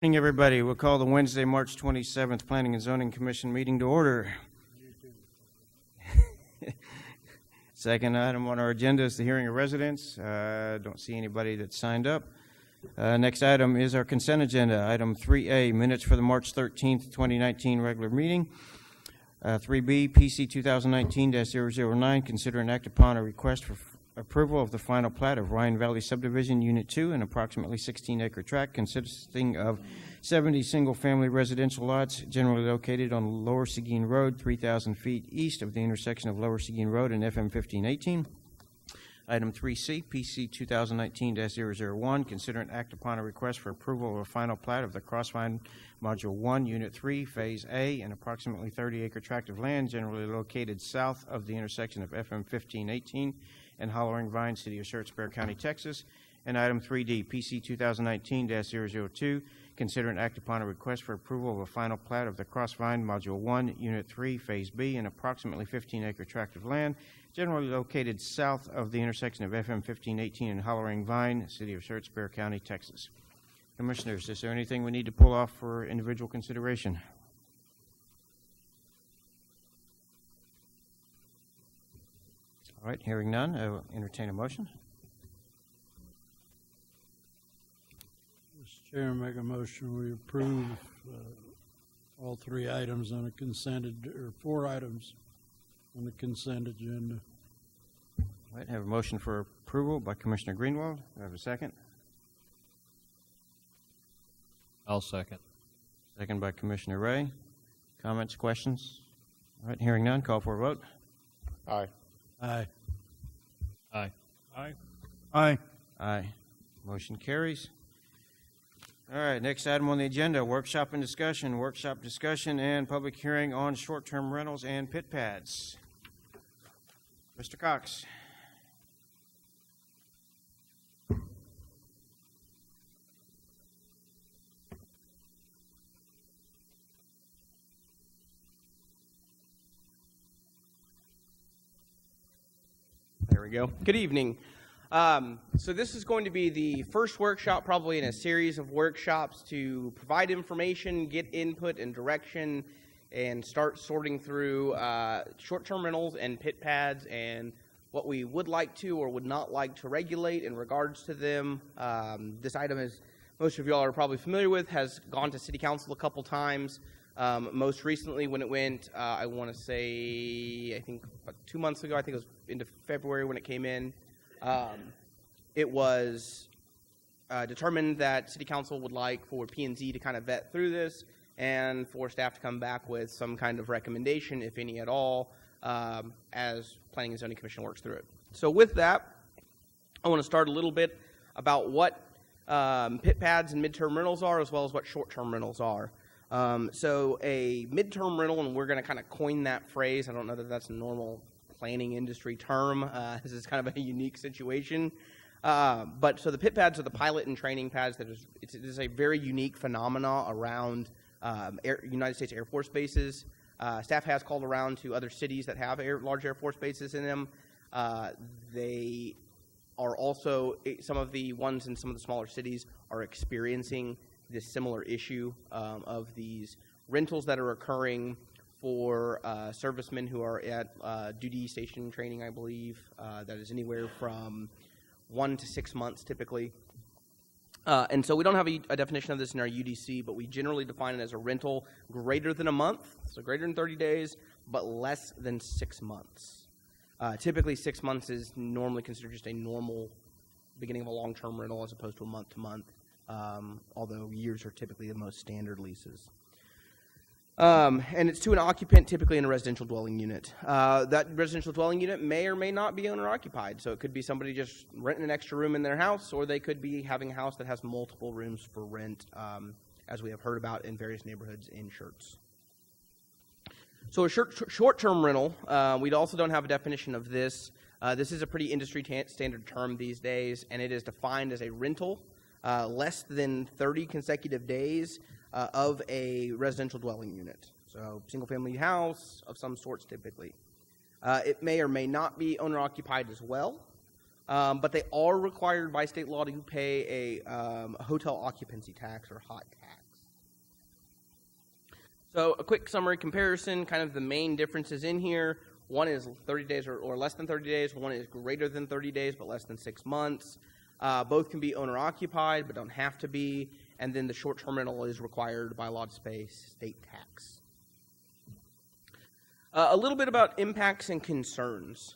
Good evening, everybody. We'll call the Wednesday, March 27th Planning and Zoning Commission meeting to order. Second item on our agenda is the hearing of residents. Don't see anybody that signed up. Next item is our consent agenda. Item 3A, minutes for the March 13th, 2019 regular meeting. 3B, PC 2019-009, consider and act upon a request for approval of the final plat of Ryan Valley Subdivision Unit 2, an approximately 16-acre tract consisting of 70 single-family residential lots generally located on Lower Seguin Road, 3,000 feet east of the intersection of Lower Seguin Road and FM 1518. Item 3C, PC 2019-001, consider and act upon a request for approval of a final plat of the Crossvine Module 1, Unit 3, Phase A, an approximately 30-acre tract of land generally located south of the intersection of FM 1518 and Hollowing Vine, City of Schertz, County, Texas. And item 3D, PC 2019-002, consider and act upon a request for approval of a final plat of the Crossvine Module 1, Unit 3, Phase B, an approximately 15-acre tract of land generally located south of the intersection of FM 1518 and Hollowing Vine, City of Schertz, County, Texas. Commissioners, is there anything we need to pull off for individual consideration? All right, hearing none, I will entertain a motion. Mr. Chairman, make a motion we approve all three items on a or 4 items on the consent agenda. All right, I have a motion for approval by Commissioner Greenwald. Do I have a second? I'll second. Second by Commissioner Ray. Comments, questions? All right, hearing none, call for a vote. Aye. Aye. Aye. Aye. Aye. Aye. Motion carries. All right, next item on the agenda, workshop discussion and public hearing on short-term rentals and pit pads. Mr. Cox. There we go. Good evening. So this is going to be the first workshop probably in a series of workshops to provide information, get input and direction, and start sorting through short-term rentals and pit pads and what we would like to or would not like to regulate in regards to them. This item, as most of y'all are probably familiar with, has gone to City Council a couple times. Most recently when it went, I want to say, I think about 2 months ago, I think it was into February when it came in. It was determined that City Council would like for P&Z to kind of vet through this and for staff to come back with some kind of recommendation, if any at all, as Planning and Zoning Commission works through it. So with that, I want to start a little bit about what pit pads and midterm rentals are, as well as what short-term rentals are. So a midterm rental, and we're going to kind of coin that phrase. I don't know that that's a normal planning industry term. This is kind of a unique situation. But so the pit pads are the pilot and training pads. It is a very unique phenomena around United States Air Force bases. Staff has called around to other cities that have large Air Force bases in them. They are also, some of the ones in some of the smaller cities are experiencing this similar issue of these rentals that are occurring for servicemen who are at duty station training, I believe. That is anywhere from 1 to 6 months typically. And so we don't have a definition of this in our UDC, but we generally define it as a rental greater than a month, so greater than 30 days, but less than 6 months. Typically 6 months is normally considered just a normal beginning of a long-term rental as opposed to a month-to-month, although years are typically the most standard leases. And it's to an occupant, typically in a residential dwelling unit. That residential dwelling unit may or may not be owner-occupied, so it could be somebody just renting an extra room in their house, or they could be having a house that has multiple rooms for rent, as we have heard about in various neighborhoods in Schertz. So a short-term rental, we also don't have a definition of this. This is a pretty industry standard term these days, and it is defined as a rental less than 30 consecutive days of a residential dwelling unit. So single-family house of some sorts typically. It may or may not be owner-occupied as well, but they are required by state law to pay a hotel occupancy tax or hot tax. So a quick summary comparison, kind of the main differences in here. One is 30 days or less than 30 days. One is greater than 30 days but less than 6 months. Both can be owner-occupied but don't have to be. And then the short-term rental is required by law to pay state tax. A little bit about impacts and concerns.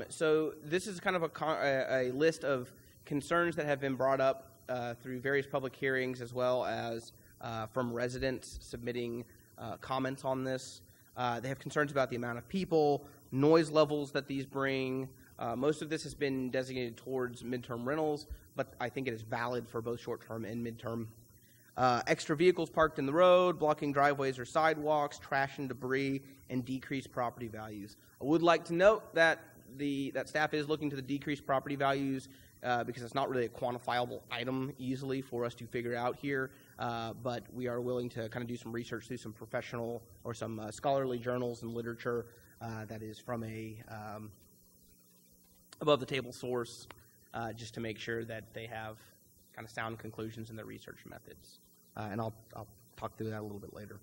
So this is kind of a list of concerns that have been brought up through various public hearings as well as from residents submitting comments on this. They have concerns about the amount of people, noise levels that these bring. Most of this has been designated towards midterm rentals, but I think it is valid for both short-term and midterm. Extra vehicles parked in the road, blocking driveways or sidewalks, trash and debris, and decreased property values. I would like to note that that staff is looking to the decreased property values because it's not really a quantifiable item easily for us to figure out here, but we are willing to kind of do some research through some professional or some scholarly journals and literature that is from a above-the-table source just to make sure that they have kind of sound conclusions in their research methods. And I'll talk through that a little bit later.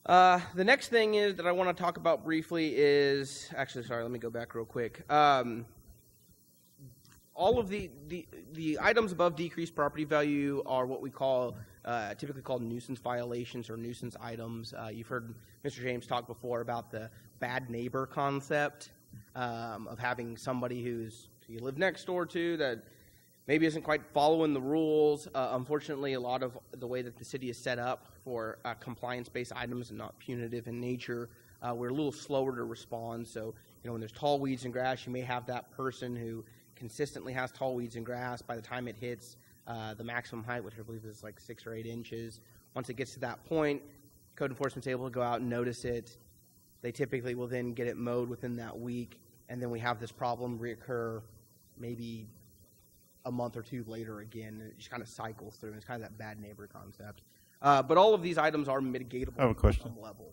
The next thing is that I want to talk about briefly is, actually, sorry, let me go back real quick. All of the items above decreased property value are what we call, typically called nuisance violations or nuisance items. You've heard Mr. James talk before about the bad neighbor concept of having somebody who you live next door to that maybe isn't quite following the rules. Unfortunately, a lot of the way that the city is set up for compliance-based items and not punitive in nature, we're a little slower to respond. So, when there's tall weeds and grass, you may have that person who consistently has tall weeds and grass. By the time it hits the maximum height, which I believe is like 6 or 8 inches, once it gets to that point, code enforcement's able to go out and notice it. They typically will then get it mowed within that week, and then we have this problem reoccur maybe a month or two later again. It just kind of cycles through, and it's kind of that bad neighbor concept. But all of these items are mitigatable I have a question. at some level.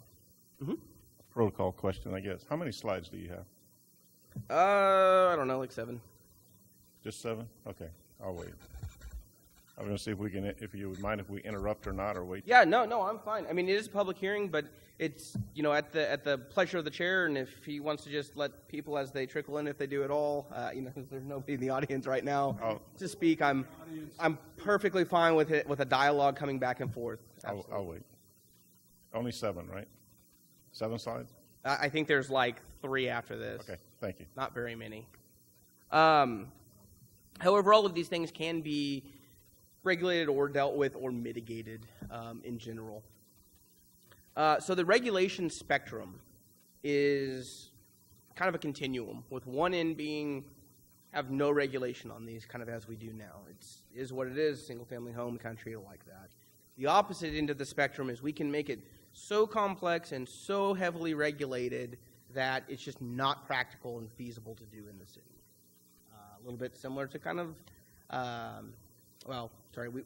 Protocol question, I guess. How many slides do you have? I don't know, like 7. Just 7? Okay, I'll wait. I was going to see if you would mind if we interrupt or not, or wait. Yeah, no, I'm fine. I mean, it is a public hearing, but it's, at the pleasure of the chair, and if he wants to just let people as they trickle in, if they do at all, there's nobody in the audience right now to speak. I'm perfectly fine with it, with a dialogue coming back and forth. I'll wait. Only 7, right? 7 slides? I think there's like 3 after this. Okay, thank you. Not very many. However, all of these things can be regulated or dealt with or mitigated in general. So the regulation spectrum is kind of a continuum, with one end being have no regulation on these, kind of as we do now. It is what it is, single-family home, kind of treat it like that. The opposite end of the spectrum is we can make it so complex and so heavily regulated that it's just not practical and feasible to do in the city. A little bit similar to kind of,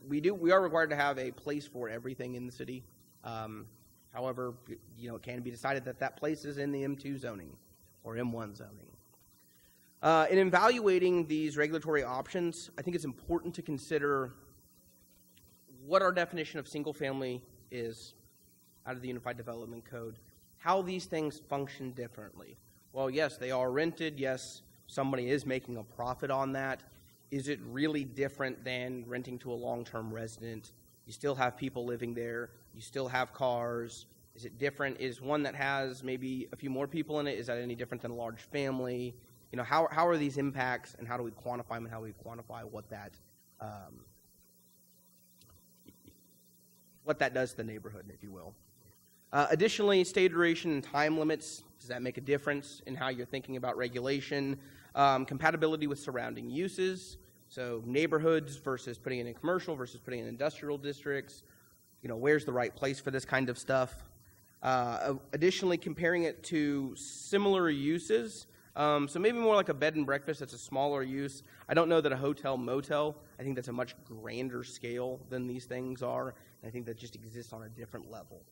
we are required to have a place for everything in the city. However, it can be decided that place is in the M2 zoning or M1 zoning. In evaluating these regulatory options, I think it's important to consider what our definition of single family is out of the Unified Development Code, how these things function differently. Well, yes, they are rented. Yes, somebody is making a profit on that. Is it really different than renting to a long-term resident? You still have people living there. You still have cars. Is it different? Is one that has maybe a few more people in it, is that any different than a large family? How are these impacts, and how do we quantify them, and how do we quantify what that does to the neighborhood, if you will. Additionally, stay duration and time limits, does that make a difference in how you're thinking about regulation? Compatibility with surrounding uses, so neighborhoods versus putting it in commercial versus putting it in industrial districts. Where's the right place for this kind of stuff? Additionally, comparing it to similar uses, so maybe more like a bed and breakfast, that's a smaller use. I don't know that a hotel motel, I think that's a much grander scale than these things are, and I think that just exists on a different level.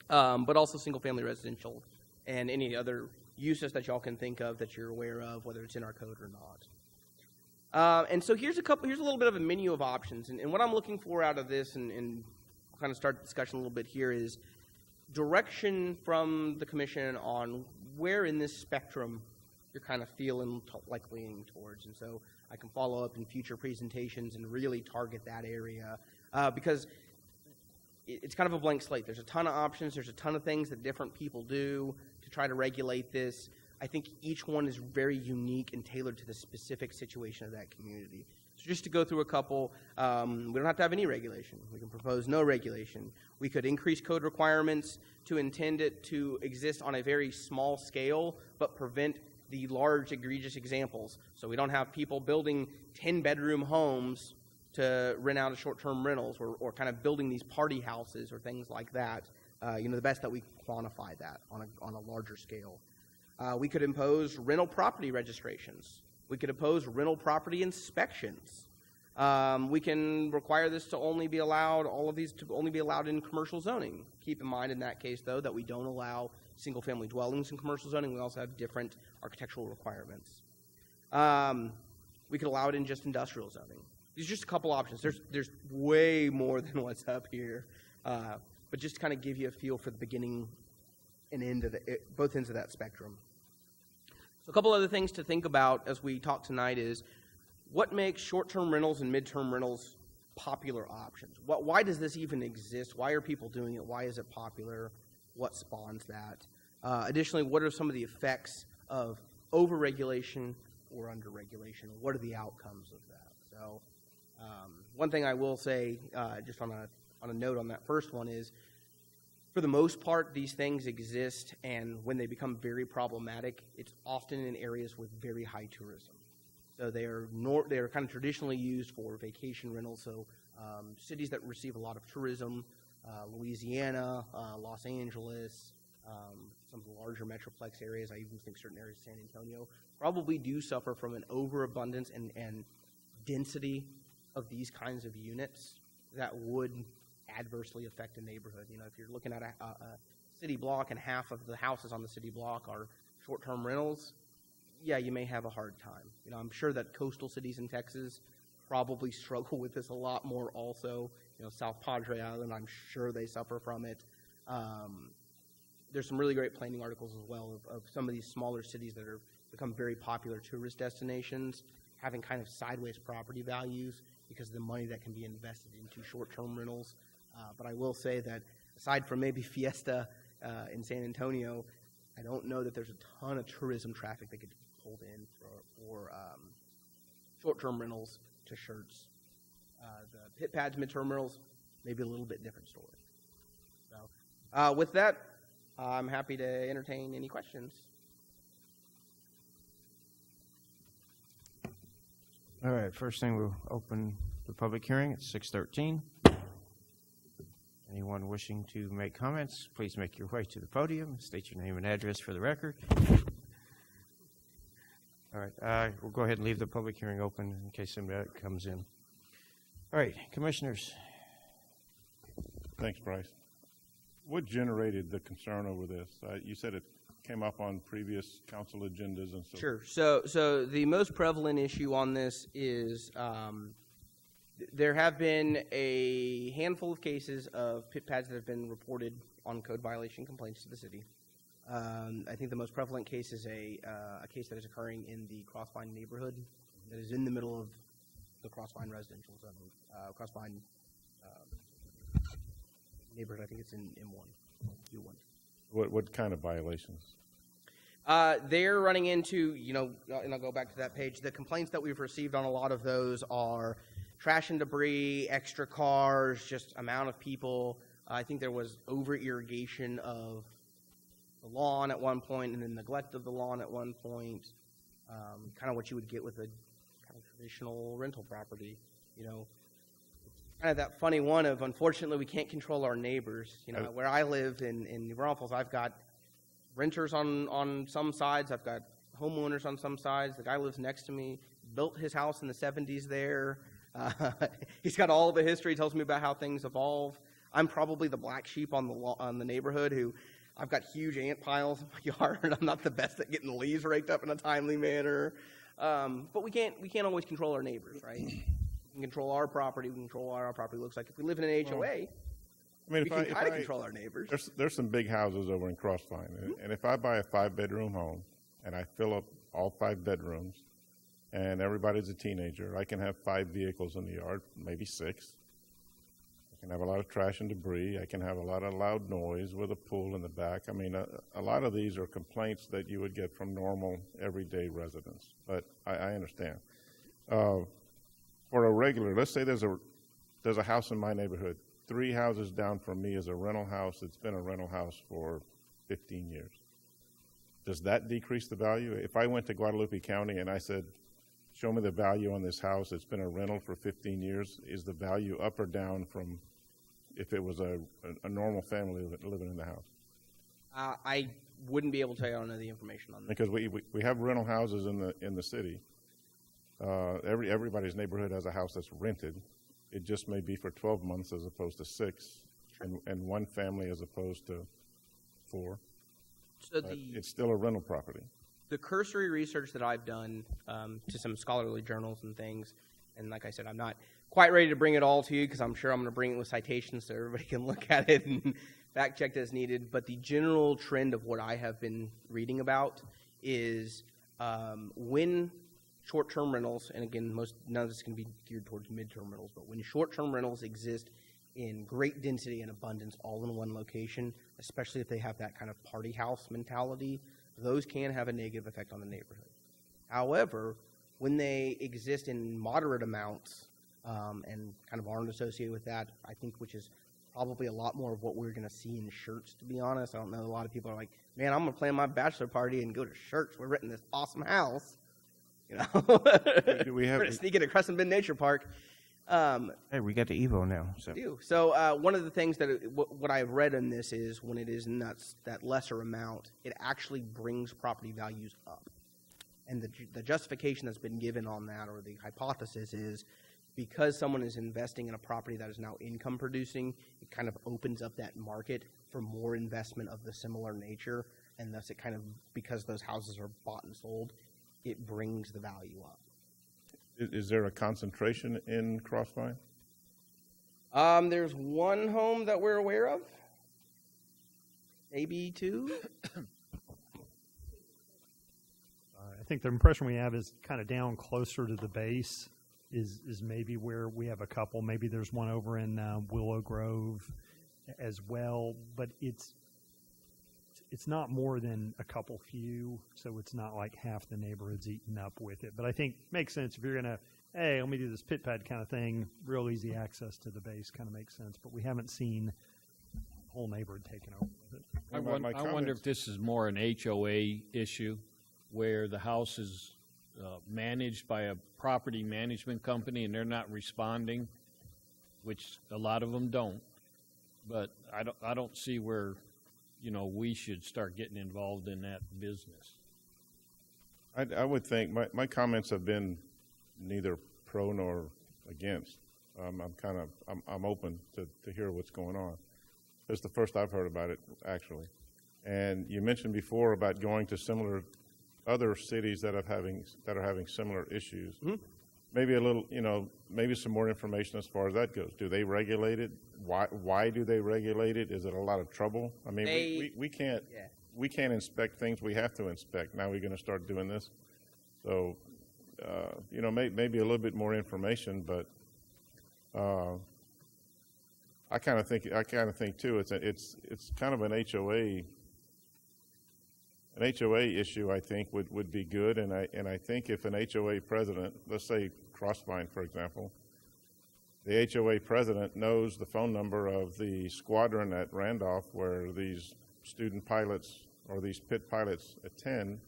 But also single-family residential and any other uses that y'all can think of that you're aware of, whether it's in our code or not. And so here's a little bit of a menu of options, and what I'm looking for out of this, and kind of start the discussion a little bit here, is direction from the commission on where in this spectrum you're kind of feeling like leaning towards. And so I can follow up in future presentations and really target that area because it's kind of a blank slate. There's a ton of options. There's a ton of things that different people do to try to regulate this. I think each one is very unique and tailored to the specific situation of that community. So just to go through a couple, we don't have to have any regulation. We can propose no regulation. We could increase code requirements to intend it to exist on a very small scale, but prevent the large egregious examples. So we don't have people building 10-bedroom homes to rent out as short-term rentals, or kind of building these party houses or things like that. The best that we can quantify that on a larger scale. We could impose rental property registrations. We could impose rental property inspections. We can require this to only be allowed, all of these to only be allowed in commercial zoning. Keep in mind in that case, though, that we don't allow single-family dwellings in commercial zoning. We also have different architectural requirements. We could allow it in just industrial zoning. These are just a couple options. There's way more than what's up here, but just to kind of give you a feel for the beginning and end of both ends of that spectrum. So a couple other things to think about as we talk tonight is what makes short-term rentals and mid-term rentals popular options? Why does this even exist? Why are people doing it? Why is it popular? What spawns that? Additionally, what are some of the effects of over-regulation or under-regulation? What are the outcomes of that? So one thing I will say, just on a note on that first one, is for the most part, these things exist, and when they become very problematic, it's often in areas with very high tourism. So they're kind of traditionally used for vacation rentals. So cities that receive a lot of tourism, Louisiana, Los Angeles, some of the larger metroplex areas, I even think certain areas of San Antonio, probably do suffer from an overabundance and density of these kinds of units that would adversely affect a neighborhood. If you're looking at a city block and half of the houses on the city block are short-term rentals, yeah, you may have a hard time. I'm sure that coastal cities in Texas probably struggle with this a lot more also. South Padre Island, I'm sure they suffer from it. There's some really great planning articles as well of some of these smaller cities that are become very popular tourist destinations, having kind of sideways property values because of the money that can be invested into short-term rentals. But I will say that aside from maybe Fiesta in San Antonio, I don't know that there's a ton of tourism traffic that could be pulled in for short-term rentals to Schertz. The pit pads, mid-term rentals, maybe a little bit different story. So with that, I'm happy to entertain any questions. All right, first thing, we'll open the public hearing at 6:13. Anyone wishing to make comments, please make your way to the podium. State your name and address for the record. All right, we'll go ahead and leave the public hearing open in case somebody comes in. All right, commissioners. Thanks, Bryce. What generated the concern over this? You said it came up on previous council agendas and so. Sure. So the most prevalent issue on this is there have been a handful of cases of pit pads that have been reported on code violation complaints to the city. I think the most prevalent case is a case that is occurring in the Crossvine neighborhood that is in the middle of the Crossvine residential zone. Crossvine neighborhood, I think it's in M1, U1. What kind of violations? They're running into, and I'll go back to that page, the complaints that we've received on a lot of those are trash and debris, extra cars, just amount of people. I think there was over-irrigation of the lawn at one point and then neglect of the lawn at one point, kind of what you would get with a kind of traditional rental property, Kind of that funny one of, unfortunately, we can't control our neighbors. Where I live in New Braunfels, I've got renters on some sides. I've got homeowners on some sides. The guy lives next to me, built his house in the 70s there. He's got all the history, tells me about how things evolve. I'm probably the black sheep on the neighborhood who I've got huge ant piles in my yard. I'm not the best at getting the leaves raked up in a timely manner. But we can't always control our neighbors, right? We can control our property. We can control what our property looks like. If we live in an HOA, I mean, We can kind of control our neighbors. there's some big houses over in Crossvine, and if I buy a 5-bedroom home and I fill up all 5 bedrooms, and everybody's a teenager, I can have 5 vehicles in the yard, maybe 6. I can have a lot of trash and debris. I can have a lot of loud noise with a pool in the back. I mean, a lot of these are complaints that you would get from normal, everyday residents. But I understand. For a regular, let's say there's a house in my neighborhood. 3 houses down from me is a rental house. It's been a rental house for 15 years. Does that decrease the value? If I went to Guadalupe County and I said, show me the value on this house, it's been a rental for 15 years, is the value up or down from if it was a normal family living in the house? I wouldn't be able to tell you. I don't know the information on that. Because we have rental houses in the city. Everybody's neighborhood has a house that's rented. It just may be for 12 months as opposed to 6, and 1 family as opposed to 4. So it's still a rental property. The cursory research that I've done to some scholarly journals and things, and like I said, I'm not quite ready to bring it all to you because I'm sure I'm going to bring it with citations so everybody can look at it and fact check as needed. But the general trend of what I have been reading about is when short-term rentals, and again, none of this can be geared towards midterm rentals, but when short-term rentals exist in great density and abundance all in one location, especially if they have that kind of party house mentality, those can have a negative effect on the neighborhood. However, when they exist in moderate amounts and kind of aren't associated with that, I think, which is probably a lot more of what we're going to see in Schertz, to be honest. I don't know, a lot of people are like, man, I'm going to plan my bachelor party and go to Schertz. We're renting this awesome house. You know, Do we have? we're going to sneak into Crescent Bend Nature Park. Hey, we got the Evo now. So one of the things that what I've read in this is when it is in that lesser amount, it actually brings property values up. And the justification that's been given on that, or the hypothesis, is because someone is investing in a property that is now income producing, it kind of opens up that market for more investment of the similar nature, and thus it kind of, because those houses are bought and sold, it brings the value up. Is there a concentration in Crossvine? There's 1 home that we're aware of, maybe 2. I think the impression we have is kind of down closer to the base is maybe where we have a couple. Maybe there's one over in Willow Grove as well, but it's not more than a couple few, so it's not like half the neighborhood's eaten up with it. But I think it makes sense if you're going to, hey, let me do this pit pad kind of thing, real easy access to the base kind of makes sense. But we haven't seen the whole neighborhood taken over with it. I wonder if this is more an HOA issue where the house is managed by a property management company and they're not responding, which a lot of them don't. But I don't see where we should start getting involved in that business. I would think my comments have been neither pro nor against. I'm open to hear what's going on. It's the first I've heard about it, actually. And you mentioned before about going to other cities that are having similar issues. Mm-hmm. Maybe a little, maybe some more information as far as that goes. Do they regulate it? Why do they regulate it? Is it a lot of trouble? I mean, we can't inspect things we have to inspect. Now we're going to start doing this. So, maybe a little bit more information, but I kind of think too. It's kind of an HOA. An HOA issue, I think, would be good, and I think if an HOA president, let's say Crossvine, for example, the HOA president knows the phone number of the squadron at Randolph where these student pilots or these pit pilots attend,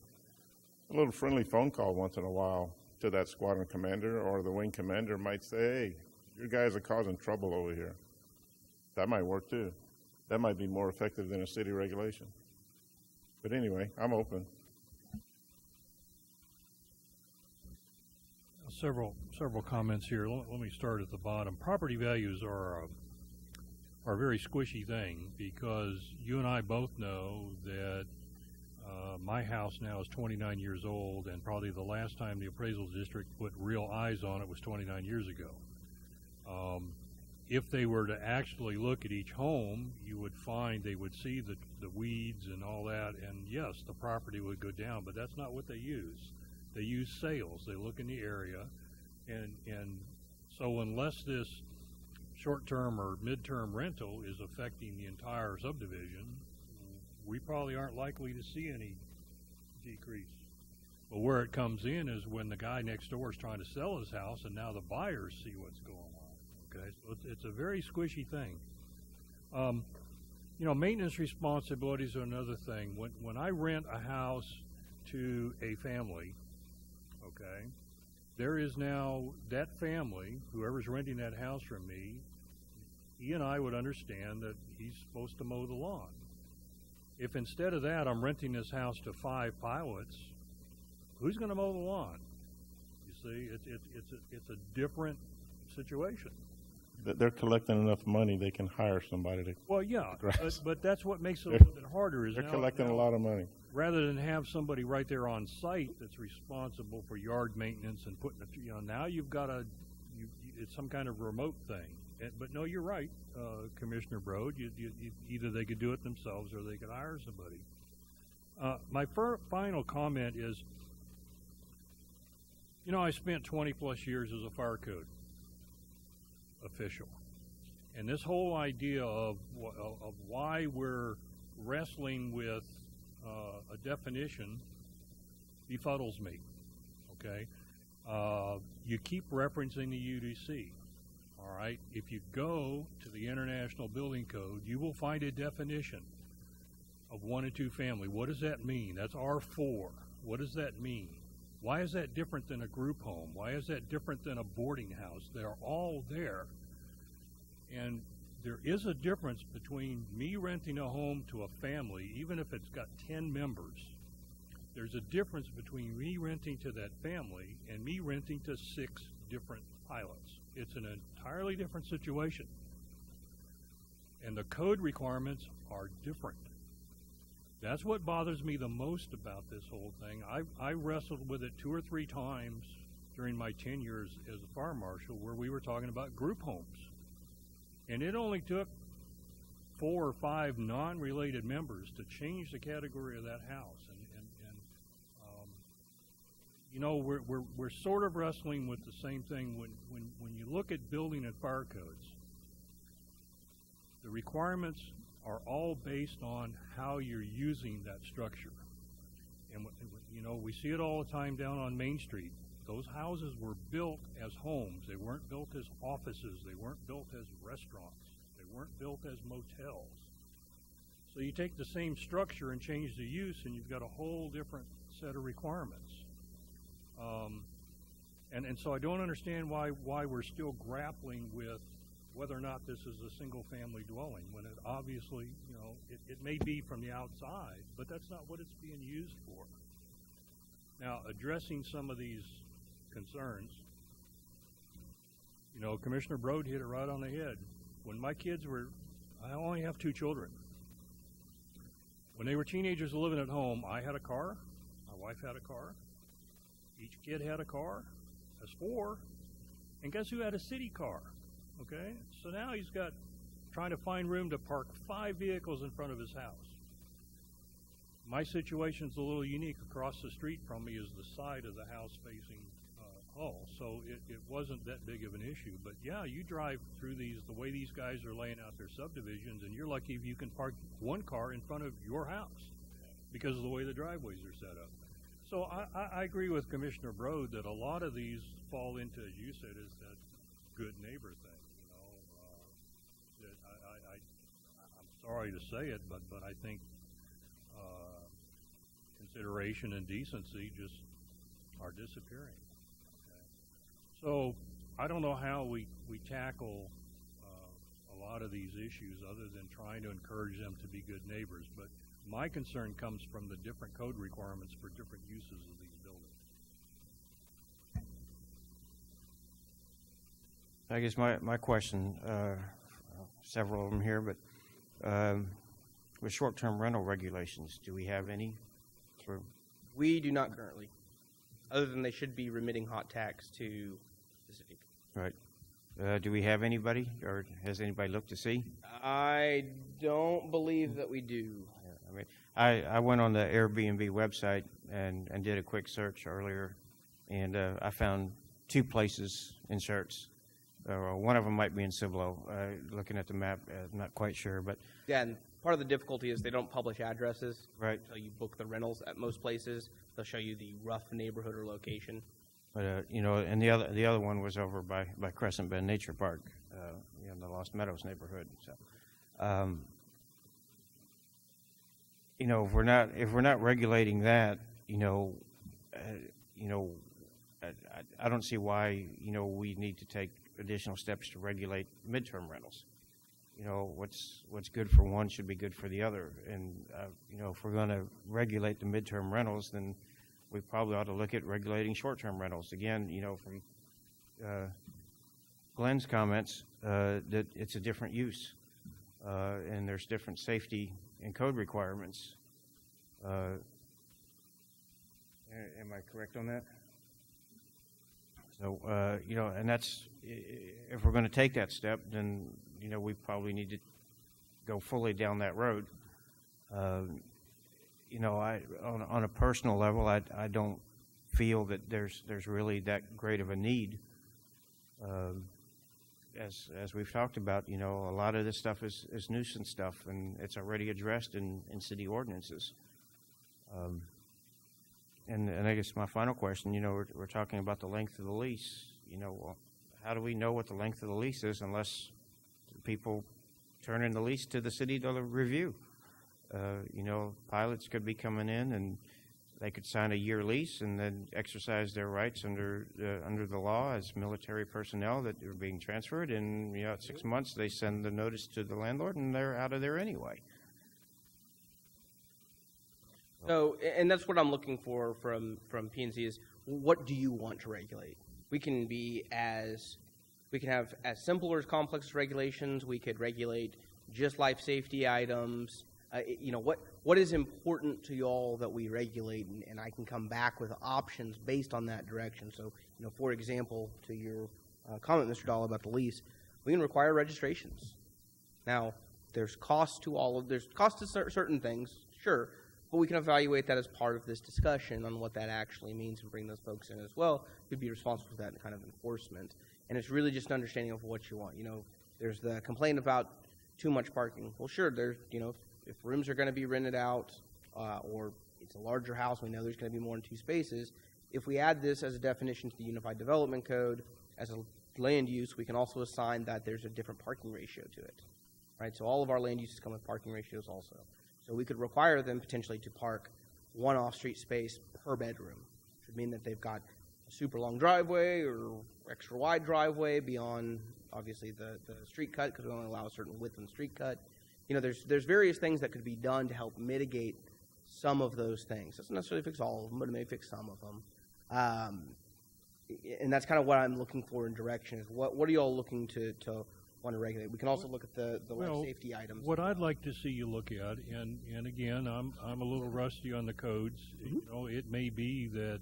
a little friendly phone call once in a while to that squadron commander or the wing commander might say, hey, you guys are causing trouble over here. That might work too. That might be more effective than a city regulation. But anyway, I'm open. Several comments here. Let me start at the bottom. Property values are a very squishy thing because you and I both know that my house now is 29 years old, and probably the last time the appraisal district put real eyes on it was 29 years ago. if they were to actually look at each home, you would find they would see the weeds and all that, and yes, the property would go down, but that's not what they use. They use sales. They look in the area, and so unless this short-term or mid-term rental is affecting the entire subdivision, we probably aren't likely to see any decrease. But where it comes in is when the guy next door is trying to sell his house, and now the buyers see what's going on. Okay, so it's a very squishy thing. Maintenance responsibilities are another thing. When I rent a house to a family, okay, there is now that family, whoever's renting that house from me, he and I would understand that he's supposed to mow the lawn. If instead of that I'm renting this house to 5 pilots, who's going to mow the lawn? You see, it's a different situation. They're collecting enough money, they can hire somebody to. Well, yeah, grass. but that's what makes it a little bit harder. Is They're now, collecting a lot of money. rather than have somebody right there on site that's responsible for yard maintenance and putting now you've got it's some kind of remote thing. But no, you're right, Commissioner Broad. Either they could do it themselves or they could hire somebody. My final comment is, I spent 20 plus years as a fire code official, and this whole idea of why we're wrestling with a definition befuddles me. Okay, you keep referencing the UDC. All right, if you go to the International Building Code, you will find a definition of 1 and 2 family. What does that mean? That's R4. What does that mean? Why is that different than a group home? Why is that different than a boarding house? They're all there. And there is a difference between me renting a home to a family, even if it's got 10 members. There's a difference between me renting to that family and me renting to 6 different pilots. It's an entirely different situation. And the code requirements are different. That's what bothers me the most about this whole thing. I wrestled with it 2 or 3 times during my 10 years as a fire marshal where we were talking about group homes. And it only took 4 or 5 non-related members to change the category of that house. We're sort of wrestling with the same thing when you look at building and fire codes. The requirements are all based on how you're using that structure. And we see it all the time down on Main Street. Those houses were built as homes. They weren't built as offices. They weren't built as restaurants. They weren't built as motels. So you take the same structure and change the use, and you've got a whole different set of requirements. And so I don't understand why we're still grappling with whether or not this is a single-family dwelling, when it obviously, it may be from the outside, but that's not what it's being used for. Now, addressing some of these concerns, Commissioner Broad hit it right on the head. When my kids I only have 2 children. When they were teenagers living at home, I had a car, my wife had a car, each kid had a car, that's 4, and guess who had a city car? Okay, so now he's trying to find room to park 5 vehicles in front of his house. My situation's a little unique. Across the street from me is the side of the house facing Hull, so it wasn't that big of an issue. But yeah, you drive through the way these guys are laying out their subdivisions, and you're lucky if you can park 1 car in front of your house because of the way the driveways are set up. So I agree with Commissioner Broad that a lot of these fall into, as you said, is that good neighbor thing. I'm sorry to say it, but I think consideration and decency just are disappearing. Okay. So I don't know how we tackle a lot of these issues other than trying to encourage them to be good neighbors. But my concern comes from the different code requirements for different uses of these buildings. I guess my question, several of them here, but with short-term rental regulations, do we have any? We do not currently, other than they should be remitting hot tax to specific. Right. Do we have anybody, or has anybody looked to see? I don't believe that we do. I mean, I went on the Airbnb website and did a quick search earlier, and I found 2 places in Schertz. One of them might be in Cibolo. Looking at the map, I'm not quite sure, but Yeah, and part of the difficulty is they don't publish addresses. right. So you book the rentals at most places. They'll show you the rough neighborhood or location. But you know, and the other one was over by Crescent Bend Nature Park, in the Lost Meadows neighborhood. So, you know, if we're not regulating that, I don't see why we need to take additional steps to regulate midterm rentals. You know, what's good for one should be good for the other, and if we're going to regulate the midterm rentals, then we probably ought to look at regulating short-term rentals. Again, from Glenn's comments, that it's a different use, and there's different safety and code requirements. Am I correct on that? So, and that's, if we're going to take that step, then, we probably need to go fully down that road. On a personal level, I don't feel that there's really that great of a need. As we've talked about, a lot of this stuff is nuisance stuff, and it's already addressed in city ordinances. And I guess my final question, we're talking about the length of the lease. How do we know what the length of the lease is unless people turn in the lease to the city to review? Pilots could be coming in and they could sign a year lease and then exercise their rights under the law as military personnel that are being transferred. And at 6 months they send the notice to the landlord and they're out of there anyway. So, and that's what I'm looking for from P&Z is, what do you want to regulate? We can have as simple or as complex regulations. We could regulate just life safety items. What is important to y'all that we regulate, and I can come back with options based on that direction. So, for example, to your comment, Mr. Dahl, about the lease, we can require registrations. Now, there's cost to certain things, sure, but we can evaluate that as part of this discussion on what that actually means and bring those folks in as well who'd be responsible for that kind of enforcement. And it's really just an understanding of what you want. There's the complaint about too much parking. Well, sure, there's, if rooms are going to be rented out or it's a larger house, we know there's going to be more than 2 spaces. If we add this as a definition to the Unified Development Code as a land use, we can also assign that there's a different parking ratio to it, right? So all of our land uses come with parking ratios also. So we could require them potentially to park 1 off-street space per bedroom, which would mean that they've got a super long driveway or extra wide driveway beyond, obviously, the street cut, because we only allow a certain width in the street cut. There's various things that could be done to help mitigate some of those things. Doesn't necessarily fix all of them, but it may fix some of them. And that's kind of what I'm looking for in direction is what are you all looking to want to regulate? We can also look at the life safety items. What I'd like to see you look at, and again, I'm a little rusty on the codes. Mm-hmm. It may be that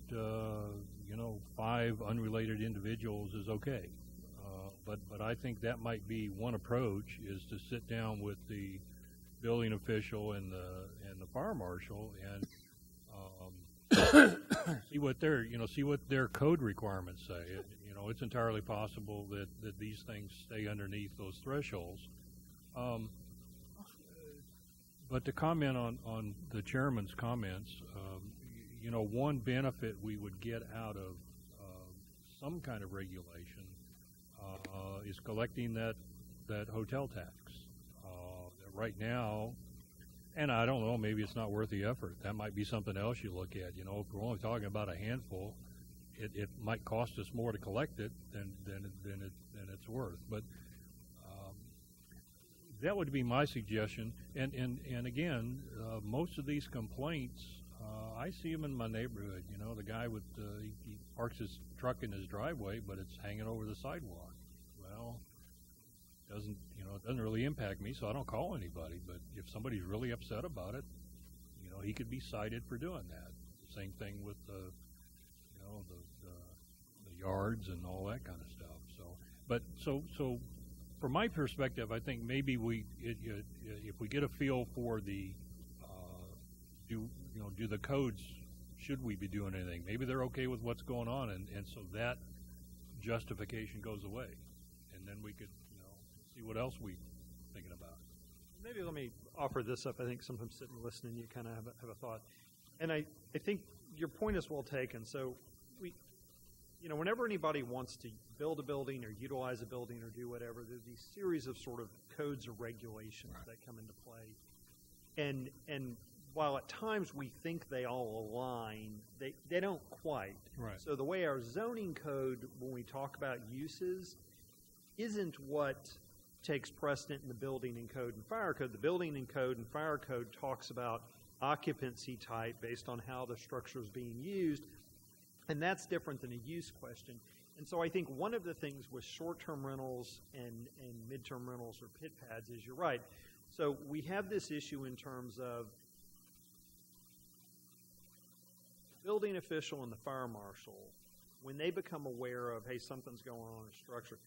5 unrelated individuals is okay, but I think that might be one approach, is to sit down with the building official and the fire marshal and see what their code requirements say. It's entirely possible that these things stay underneath those thresholds. But to comment on the chairman's comments, one benefit we would get out of some kind of regulation is collecting that hotel tax. Right now, and I don't know, maybe it's not worth the effort. That might be something else you look at. If we're only talking about a handful, it might cost us more to collect it than it's worth. But that would be my suggestion. And again, most of these complaints, I see them in my neighborhood. The guy with he parks his truck in his driveway, but it's hanging over the sidewalk. Well, it doesn't really impact me, so I don't call anybody. But if somebody's really upset about it, he could be cited for doing that. Same thing with the yards and all that kind of stuff. So But so from my perspective, I think maybe if we get a feel for the do the codes, should we be doing anything? Maybe they're okay with what's going on, and so that justification goes away, and then we could see what else we thinking about. Maybe let me offer this up. I think sometimes sitting and listening, you kind of have a thought, and I think your point is well taken. So whenever anybody wants to build a building or utilize a building or do whatever, there's these series of sort of codes or regulations that come into play. And while at times we think they all align, they don't quite. Right. So the way our zoning code, when we talk about uses, isn't what takes precedent in the building and code and fire code. The building and code and fire code talks about occupancy type based on how the structure is being used, and that's different than a use question. And so I think one of the things with short-term rentals and midterm rentals or pit pads is, you're right. So we have this issue in terms of the building official and the fire marshal, when they become aware of, hey, something's going on in a structure,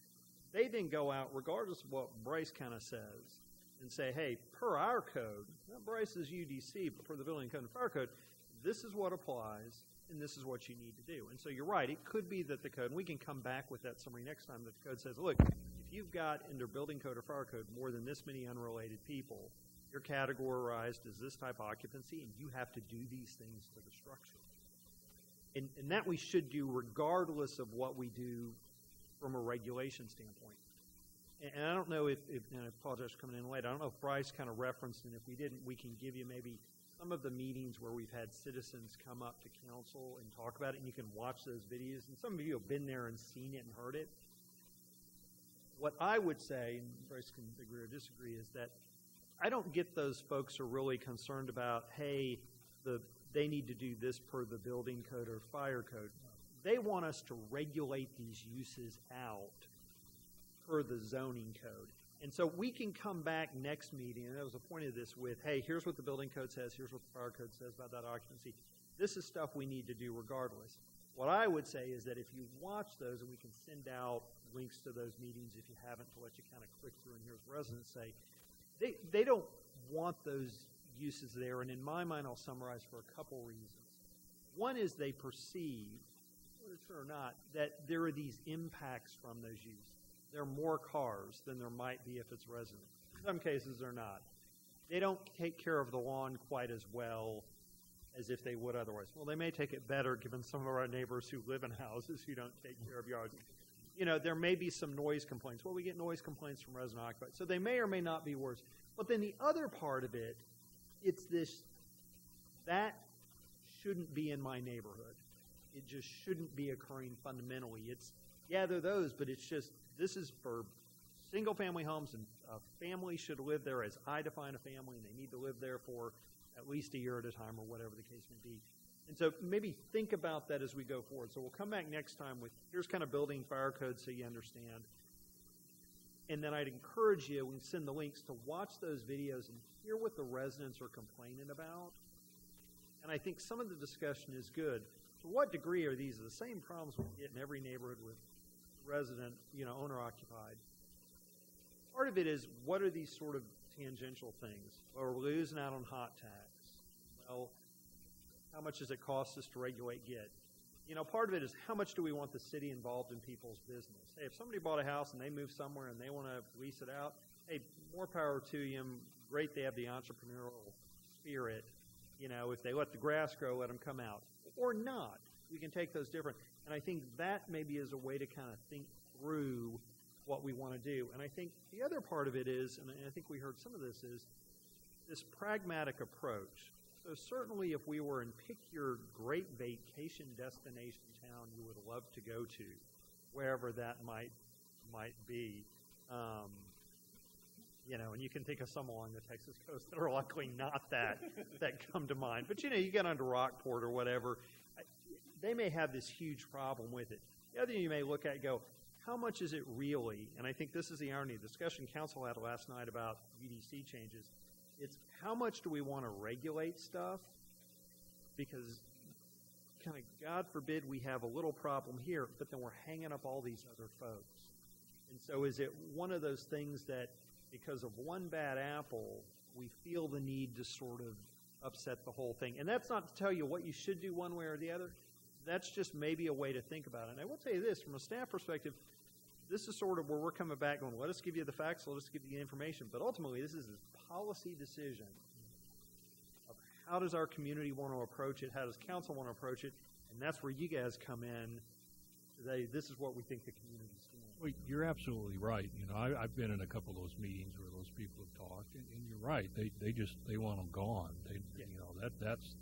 they then go out, regardless of what Bryce kind of says, and say, hey, per our code, not Bryce's UDC, but per the building code and fire code, this is what applies, and this is what you need to do. And so you're right, it could be that the code, and we can come back with that summary next time, that the code says, look, if you've got in their building code or fire code more than this many unrelated people, you're categorized as this type of occupancy, and you have to do these things to the structure. And that we should do regardless of what we do from a regulation standpoint. And I don't know if and I apologize for coming in late, I don't know if Bryce kind of referenced, and if we didn't, we can give you maybe some of the meetings where we've had citizens come up to council and talk about it, and you can watch those videos, and some of you have been there and seen it and heard it. What I would say, and Bryce can agree or disagree, is that I don't get those folks are really concerned about, hey, they need to do this per the building code or fire code. They want us to regulate these uses out per the zoning code. And so we can come back next meeting, and that was the point of this, with, hey, here's what the building code says, here's what the fire code says about that occupancy. This is stuff we need to do regardless. What I would say is that if you watch those, and we can send out links to those meetings if you haven't, to let you kind of click through and hear what residents say, they don't want those uses there, and in my mind I'll summarize for a couple reasons. One is they perceive, whether it's true or not, that there are these impacts from those uses. There are more cars than there might be if it's resident. In some cases they're not. They don't take care of the lawn quite as well as if they would otherwise. Well, they may take it better given some of our neighbors who live in houses who don't take care of yards. There may be some noise complaints. Well, we get noise complaints from resident occupied. So they may or may not be worse. But then the other part of it, it's this, that shouldn't be in my neighborhood. It just shouldn't be occurring fundamentally. It's, yeah, they're those, but it's just, this is for single-family homes, and a family should live there as I define a family, and they need to live there for at least a year at a time or whatever the case may be. And so maybe think about that as we go forward. So we'll come back next time with, here's kind of building fire code so you understand. And then I'd encourage you, we can send the links, to watch those videos and hear what the residents are complaining about. And I think some of the discussion is good. To what degree are these the same problems we get in every neighborhood with resident, owner-occupied? Part of it is, what are these sort of tangential things? Well, we're losing out on hot tax. Well, how much does it cost us to regulate GIT? Part of it is, how much do we want the city involved in people's business? Hey, if somebody bought a house and they move somewhere and they want to lease it out, hey, more power to them. Great, they have the entrepreneurial spirit. If they let the grass grow, let them come out. Or not. We can take those different. And I think that maybe is a way to kind of think through what we want to do. And I think the other part of it is, and I think we heard some of this, is this pragmatic approach. So certainly if we were in, pick your great vacation destination town you would love to go to, wherever that might be, and you can think of some along the Texas coast that are luckily not that come to mind. But you get onto Rockport or whatever, they may have this huge problem with it. The other thing you may look at and go, how much is it really? And I think this is the irony of the discussion council had last night about UDC changes. It's how much do we want to regulate stuff? Because kind of, God forbid, we have a little problem here, but then we're hanging up all these other folks. And so is it one of those things that because of one bad apple, we feel the need to sort of upset the whole thing? And that's not to tell you what you should do one way or the other. That's just maybe a way to think about it. And I will tell you this, from a staff perspective, this is sort of where we're coming back going, let us give you the facts, let us give you the information. But ultimately, this is a policy decision of how does our community want to approach it, how does council want to approach it, and that's where you guys come in. This is what we think the community's doing. Well, you're absolutely right. You know, I've been in a couple of those meetings where those people have talked, and you're right. They want them gone. Yeah. You know, that's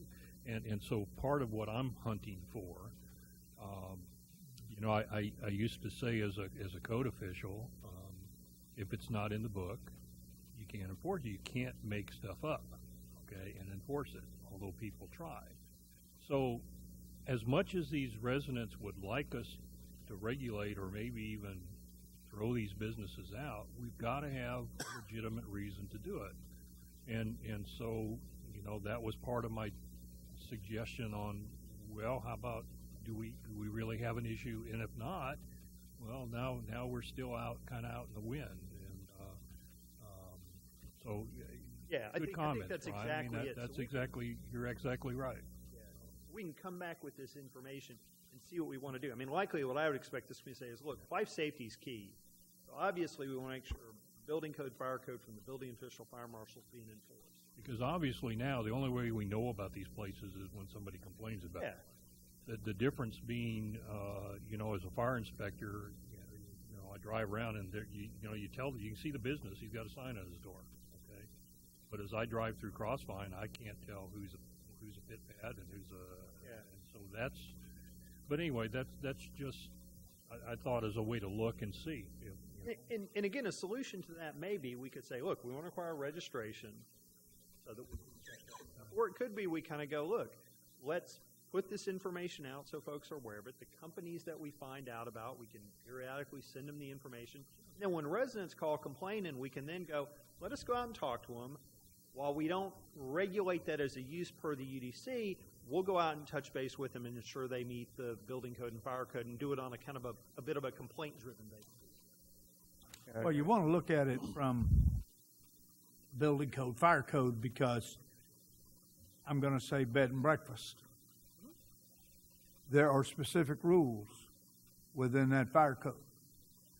and so part of what I'm hunting for. You know, I used to say as a code official, if it's not in the book, you can't enforce it. You can't make stuff up, okay, and enforce it, although people try. So as much as these residents would like us to regulate or maybe even throw these businesses out, we've got to have a legitimate reason to do it. And so, you know, that was part of my suggestion on, well, how about do we really have an issue? And if not, well, now we're still kind of out in the wind. And so, yeah, good comment. I think that's Brian. exactly I mean, it. that's So exactly, you're exactly right. Yeah. We can come back with this information and see what we want to do. I mean, likely what I would expect this committee to say is, look, life safety is key. So obviously we want to make sure building code, fire code from the building official, fire marshal is being enforced. Because obviously now the only way we know about these places is when somebody complains about it. The difference being, you know, as a fire inspector, you know, I drive around and there, you can see the business. He's got a sign on his door, okay? But as I drive through Crossvine, I can't tell who's a pit pad and who's a, and so that's, but anyway, that's just, I thought as a way to look and see. You know. And again, a solution to that may be we could say, look, we want to require registration so that we can check that. Or it could be we kind of go, look, let's put this information out so folks are aware of it. The companies that we find out about, we can periodically send them the information. And then when residents call complaining, we can then go, let us go out and talk to them. While we don't regulate that as a use per the UDC, we'll go out and touch base with them and ensure they meet the building code and fire code and do it on a kind of a bit of a complaint-driven basis. Well, you want to look at it from building code, fire code, because I'm going to say bed and breakfast. There are specific rules within that fire code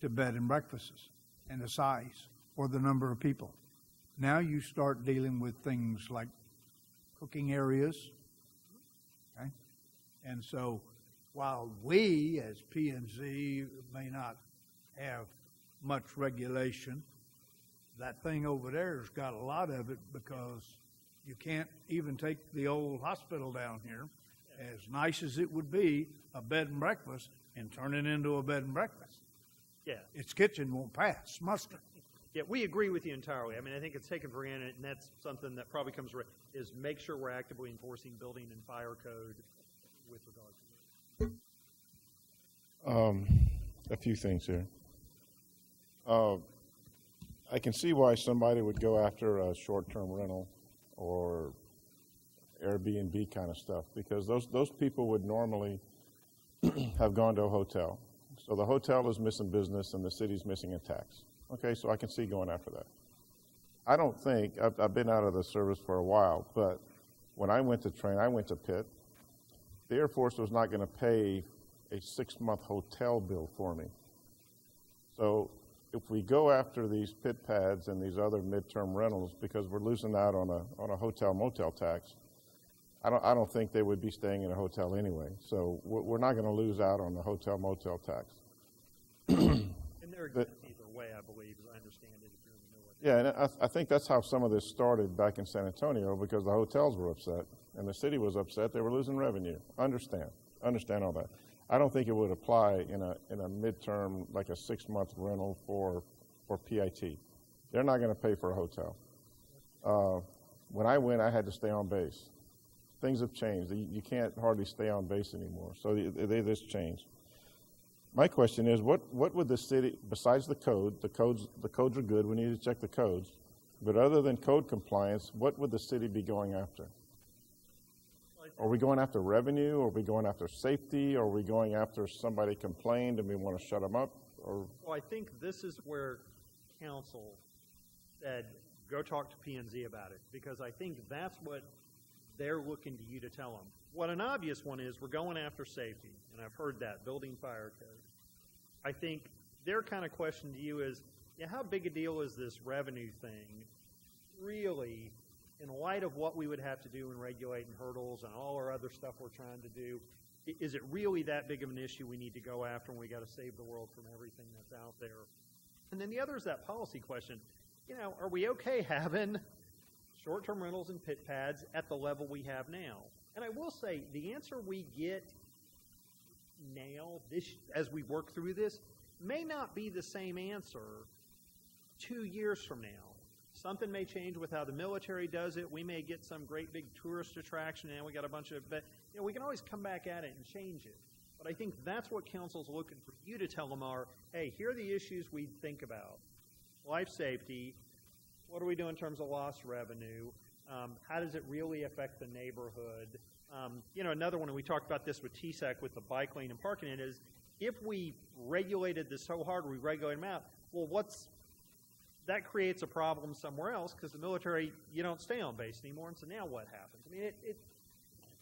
to bed and breakfasts and the size or the number of people. Now you start dealing with things like cooking areas, okay? And so while we as P&Z may not have much regulation, that thing over there has got a lot of it, because you can't even take the old hospital down here, as nice as it would be, a bed and breakfast, and turn it into a bed and breakfast. Yeah. Its kitchen won't pass muster. Yeah, we agree with you entirely. I mean, I think it's taken for granted, and that's something that probably comes is make sure we're actively enforcing building and fire code with regard to this. A few things here. I can see why somebody would go after a short-term rental or Airbnb kind of stuff, because those people would normally have gone to a hotel. So the hotel is missing business and the city's missing a tax. Okay, so I can see going after that. I don't think, I've been out of the service for a while, but when I went to train, I went to Pitt. The Air Force was not going to pay a 6-month hotel bill for me. So if we go after these pit pads and these other midterm rentals because we're losing out on a hotel motel tax, I don't think they would be staying in a hotel anyway. So we're not going to lose out on the hotel motel tax. And they're exempt either way, I believe, as I understand it, if you're in the North. Yeah, and I think that's how some of this started back in San Antonio, because the hotels were upset and the city was upset. They were losing revenue. Understand all that. I don't think it would apply in a midterm, like a 6-month rental for PIT. They're not going to pay for a hotel. When I went, I had to stay on base. Things have changed. You can't hardly stay on base anymore. So this changed. My question is, what would the city, besides the codes are good, we need to check the codes, but other than code compliance, what would the city be going after? Are we going after revenue? Are we going after safety? Are we going after somebody complained and we want to shut them up? or Well, I think this is where council said, go talk to P&Z about it, because I think that's what they're looking to you to tell them. What an obvious one is, we're going after safety, and I've heard that, building fire code. I think their kind of question to you is, yeah, how big a deal is this revenue thing really, in light of what we would have to do in regulating hurdles and all our other stuff we're trying to do? Is it really that big of an issue we need to go after, and we got to save the world from everything that's out there? And then the other is that policy question. You know, are we okay having short-term rentals and pit pads at the level we have now? And I will say, the answer we get now, as we work through this, may not be the same answer 2 years from now. Something may change with how the military does it. We may get some great big tourist attraction, and we got a bunch of, but you know, we can always come back at it and change it. But I think that's what council's looking for you to tell them are, hey, here are the issues we think about. Life safety, what do we do in terms of lost revenue? How does it really affect the neighborhood? You know, another one, and we talked about this with TSAC with the bike lane and parking, it is if we regulated this so hard, we regulate them out, well, that creates a problem somewhere else because the military, you don't stay on base anymore, and so now what happens? I mean,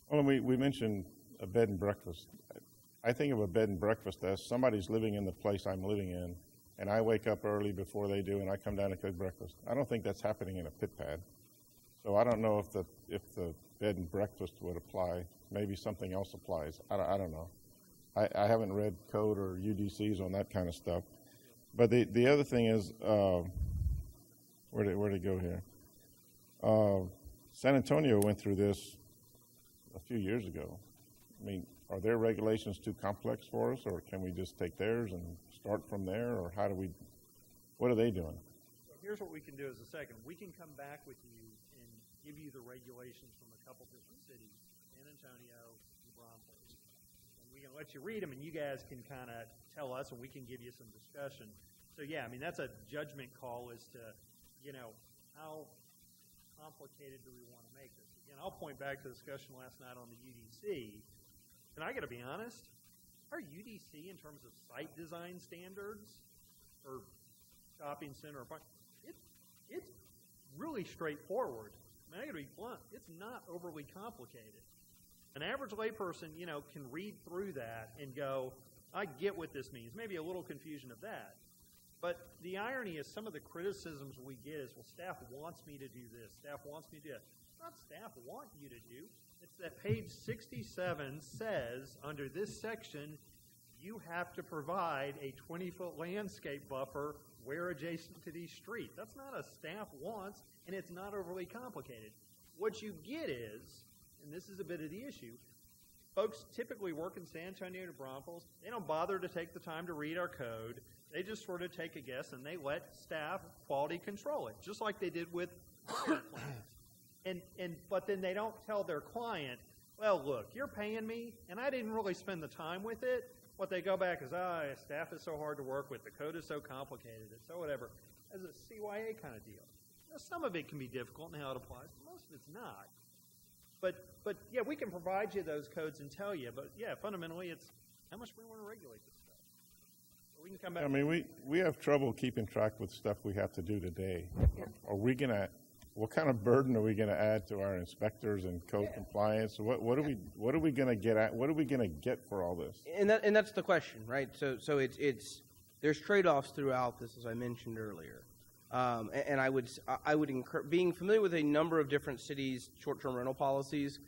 well, we mentioned a bed and breakfast. I think of a bed and breakfast as somebody's living in the place I'm living in, and I wake up early before they do, and I come down to cook breakfast. I don't think that's happening in a pit pad. So I don't know if the bed and breakfast would apply. Maybe something else applies. I don't know. I haven't read code or UDCs on that kind of stuff. But the other thing is, where'd it go here? San Antonio went through this a few years ago. I mean, are their regulations too complex for us, or can we just take theirs and start from there, or what are they doing? so here's what we can do as a second. We can come back with you and give you the regulations from a couple different cities, San Antonio and Braunfels. And we can let you read them, and you guys can kind of tell us, and we can give you some discussion. So yeah, I mean, that's a judgment call as to, you know, how complicated do we want to make this? Again, I'll point back to the discussion last night on the UDC, and I got to be honest, our UDC in terms of site design standards for shopping center, it's really straightforward. I mean, I got to be blunt, it's not overly complicated. An average layperson, you know, can read through that and go, I get what this means. Maybe a little confusion of that. But the irony is some of the criticisms we get is, well, staff wants me to do this. Staff wants me to do that. It's not staff want you to do. It's that page 67 says, under this section, you have to provide a 20-foot landscape buffer where adjacent to these streets. That's not a staff wants, and it's not overly complicated. What you get is, and this is a bit of the issue, folks typically work in San Antonio to Braunfels. They don't bother to take the time to read our code. They just sort of take a guess, and they let staff quality control it, just like they did with fire plans. But then they don't tell their client, well, look, you're paying me, and I didn't really spend the time with it. What they go back is, staff is so hard to work with. The code is so complicated. It's so whatever. As a CYA kind of deal. Now, some of it can be difficult in how it applies, but most of it's not. But yeah, we can provide you those codes and tell you. But yeah, fundamentally, it's how much we want to regulate this stuff. So we can come back. I mean, we have trouble keeping track with stuff we have to do today. What kind of burden are we going to add to our inspectors and code compliance? What are we going to get at? What are we going to get for all this? And that's the question, right? So it's there's trade-offs throughout this, as I mentioned earlier. And I would encourage, being familiar with a number of different cities' short-term rental policies,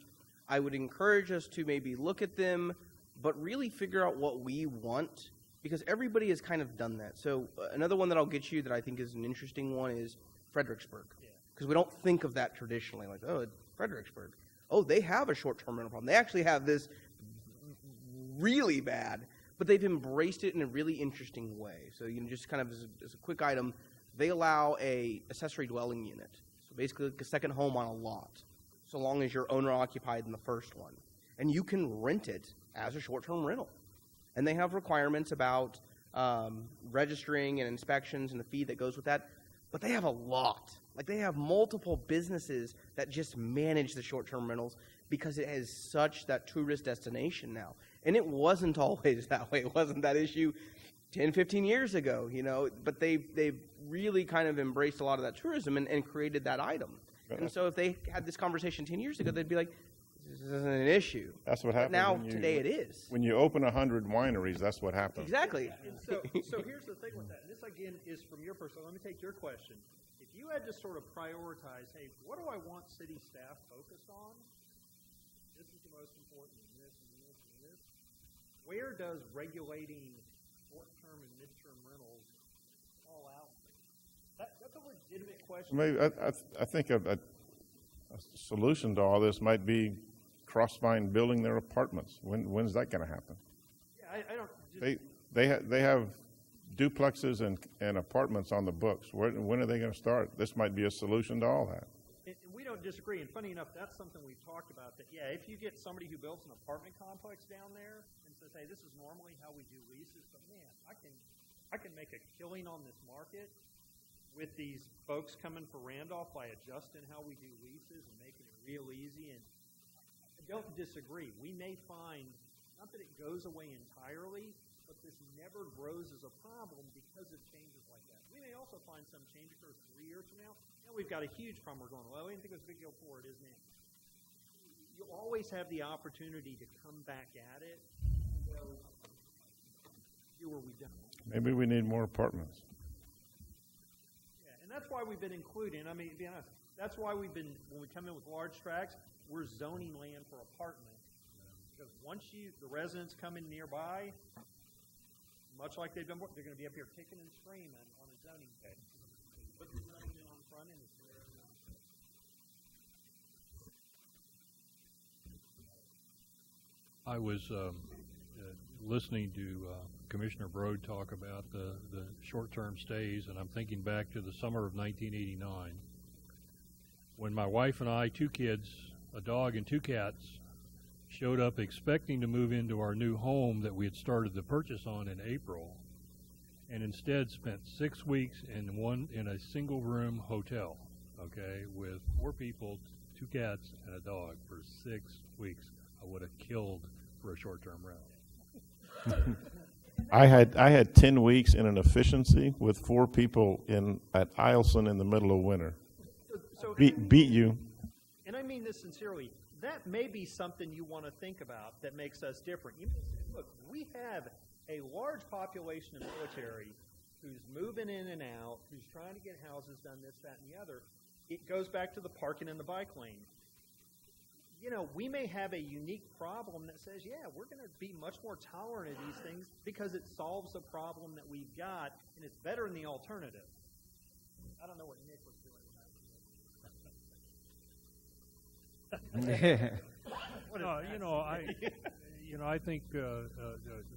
I would encourage us to maybe look at them, but really figure out what we want, because everybody has kind of done that. So another one that I'll get you that I think is an interesting one is Fredericksburg, because we don't think of that traditionally, like, oh, Fredericksburg. Oh, they have a short-term rental problem. They actually have this really bad, but they've embraced it in a really interesting way. So, you know, just kind of as a quick item, they allow a accessory dwelling unit, so basically like a second home on a lot, so long as you're owner-occupied in the first one. And you can rent it as a short-term rental. And they have requirements about registering and inspections and the fee that goes with that. But they have a lot. Like, they have multiple businesses that just manage the short-term rentals because it has such that tourist destination now. And it wasn't always that way. It wasn't that issue 10, 15 years ago, but they've really kind of embraced a lot of that tourism and created that item. And so if they had this conversation 10 years ago, they'd be like, this isn't an issue. That's what But happens. now, when you- today it is. When you open 100 wineries, that's what happens. Exactly. And so here's the thing with that. And this, again, is from your perspective. Let me take your question. If you had to sort of prioritize, hey, what do I want city staff focused on? This is the most important, and this, and this, and this. Where does regulating short-term and mid-term rentals fall out? That's a legitimate question. Maybe I think a solution to all this might be Crossvine building their apartments. When's that going to happen? Yeah, I don't. Just, They have duplexes and apartments on the books. When are they going to start? This might be a solution to all that. And we don't disagree. And funny enough, that's something we've talked about. That yeah, if you get somebody who builds an apartment complex down there and says, hey, this is normally how we do leases, but man, I can make a killing on this market with these folks coming for Randolph by adjusting how we do leases and making it real easy. And I don't disagree. We may find, not that it goes away entirely, but this never grows as a problem because of changes like that. We may also find some change occurs 3 years from now. Now we've got a huge problem. We're going, well, we didn't think it was a big deal before. It is now. You always have the opportunity to come back at it. So, do or we don't. Maybe we need more apartments. And that's why we've been including, I mean, to be honest, that's why we've been, when we come in with large tracts, we're zoning land for apartment. Because once the residents come in nearby, much like they've done, they're going to be up here kicking and screaming on a zoning case. Put the zoning in on front end. I was listening to Commissioner Broad talk about the short-term stays, and I'm thinking back to the summer of 1989 when my wife and I, 2 kids, a dog and 2 cats, showed up expecting to move into our new home that we had started the purchase on in April, and instead spent 6 weeks in a single-room hotel, okay, with 4 people, 2 cats, and a dog for 6 weeks. I would have killed for a short-term rental. I had 10 weeks in an efficiency with 4 people at Eielson in the middle of winter. So Beat you. and I mean this sincerely, that may be something you want to think about that makes us different. You may say, look, we have a large population of military who's moving in and out, who's trying to get houses done, this, that, and the other. It goes back to the parking in the bike lane. We may have a unique problem that says, yeah, we're going to be much more tolerant of these things because it solves a problem that we've got, and it's better than the alternative. I don't know what Nick was doing. I think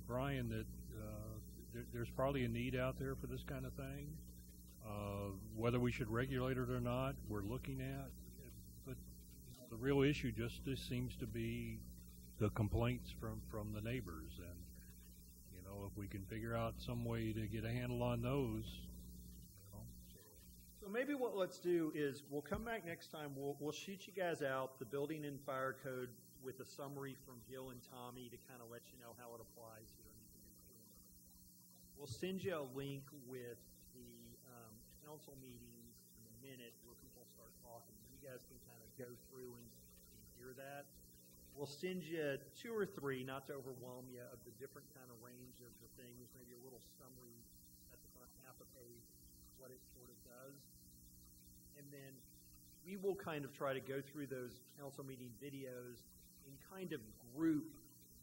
Brian, that there's probably a need out there for this kind of thing. Whether we should regulate it or not, we're looking at. But the real issue just seems to be the complaints from the neighbors, and if we can figure out some way to get a handle on those. So maybe what let's do is we'll come back next time. We'll shoot you guys out the building and fire code with a summary from Jill and Tommy to kind of let you know how it applies here. We'll send you a link with the council meetings in a minute where people start talking. You guys can kind of go through and hear that. We'll send you 2 or 3, not to overwhelm you, of the different kind of range of the things, maybe a little summary at the front half a page, what it sort of does. And then we will kind of try to go through those council meeting videos and kind of group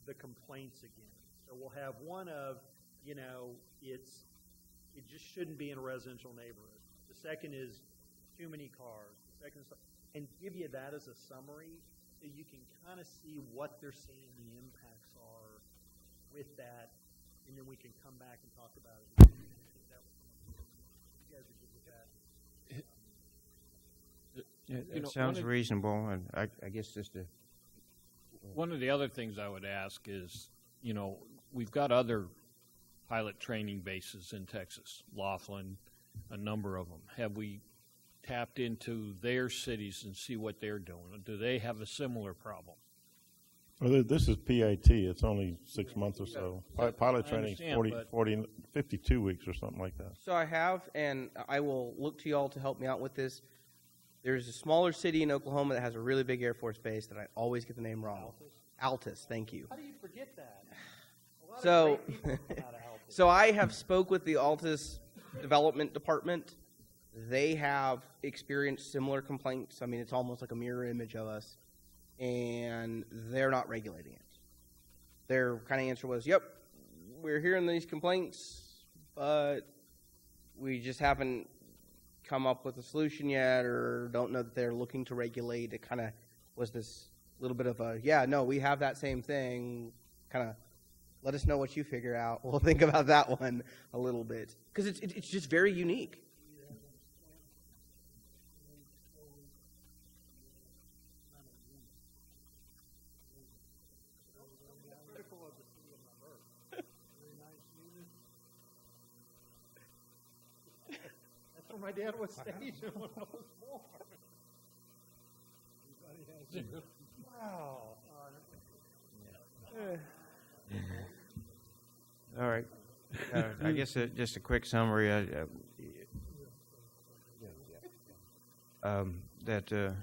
the complaints again. So we'll have one of, it just shouldn't be in a residential neighborhood. The second is too many cars. The second is, and give you that as a summary so you can kind of see what they're saying the impacts are with that, and then we can come back and talk about it. You guys are good with that. It sounds reasonable, and I guess just to... One of the other things I would ask is, we've got other pilot training bases in Texas, Laughlin, a number of them. Have we tapped into their cities and see what they're doing? Do they have a similar problem? Well, this is PAT. It's only 6 months or so. Pilot training is understand, 52 weeks or something like that. So I have, and I will look to y'all to help me out with this. There's a smaller city in Oklahoma that has a really big Air Force base that I always get the name wrong. Altus, thank you. How do you forget that? So, so I have spoke with the Altus Development Department. They have experienced similar complaints. I mean, it's almost like a mirror image of us, and they're not regulating it. Their kind of answer was, "Yep, we're hearing these complaints, but we just haven't come up with a solution yet, or don't know that they're looking to regulate." It kind of was this little bit of a, "Yeah, no, we have that same thing." Kind of, let us know what you figure out. We'll think about that one a little bit because it's just very unique. That's where my dad was stationed when I was born. Wow. All right. I guess just a quick summary. That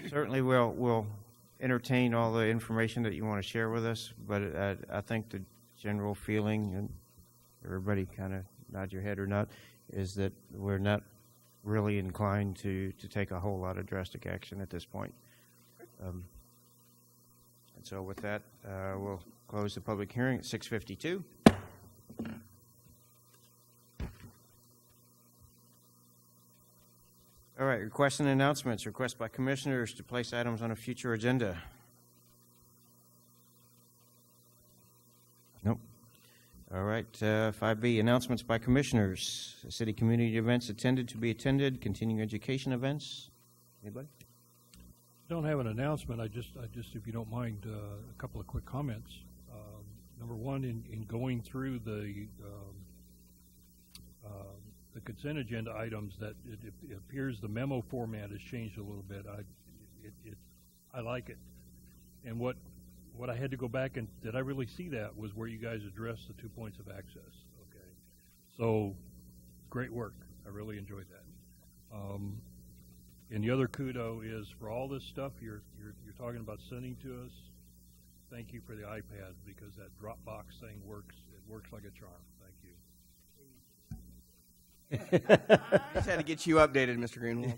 certainly we'll entertain all the information that you want to share with us, but I think the general feeling, and everybody kind of nod your head or not, is that we're not really inclined to take a whole lot of drastic action at this point. And so with that, we'll close the public hearing at 6:52. All right, requests and announcements. Request by commissioners to place items on a future agenda. Nope. All right, 5B, announcements by commissioners. City community events attended to be attended, continuing education events. Anybody? Don't have an announcement. I just, if you don't mind, a couple of quick comments. Number one, in going through the consent agenda items, that it appears the memo format has changed a little bit. I like it. And what I had to go back and did I really see that was where you guys addressed the 2 points of access. Okay, so great work. I really enjoyed that. And the other kudo is for all this stuff you're talking about sending to us. Thank you for the iPad, because that Dropbox thing works. It works like a charm. Thank you. Just had to get you updated, Mr. Greenwald.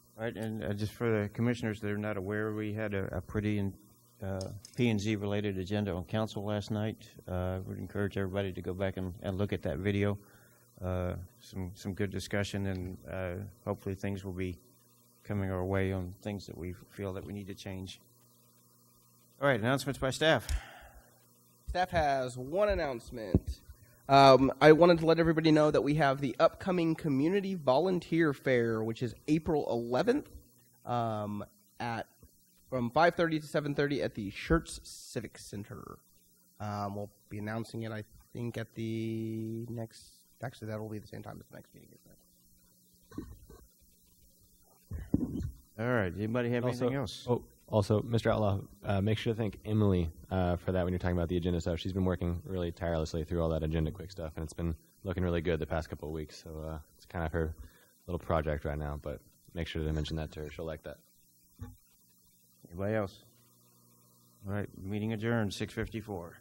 All right, and just for the commissioners that are not aware, we had a pretty P&Z related agenda on council last night. Would encourage everybody to go back and look at that video. Some good discussion, and hopefully things will be coming our way on things that we feel that we need to change. All right, announcements by staff. Staff has one announcement. I wanted to let everybody know that we have the upcoming Community Volunteer Fair, which is April 11th from 5:30 to 7:30 at the Schertz Civic Center. We'll be announcing it, I think, at the next... Actually, that will be the same time as the next meeting, isn't it? All right, anybody have anything else? Also, Mr. Outlaw, make sure to thank Emily for that when you're talking about the agenda stuff. She's been working really tirelessly through all that agenda quick stuff, and it's been looking really good the past couple of weeks. So it's kind of her little project right now, but make sure to mention that to her. She'll like that. Anybody else? All right, meeting adjourned, 6:54.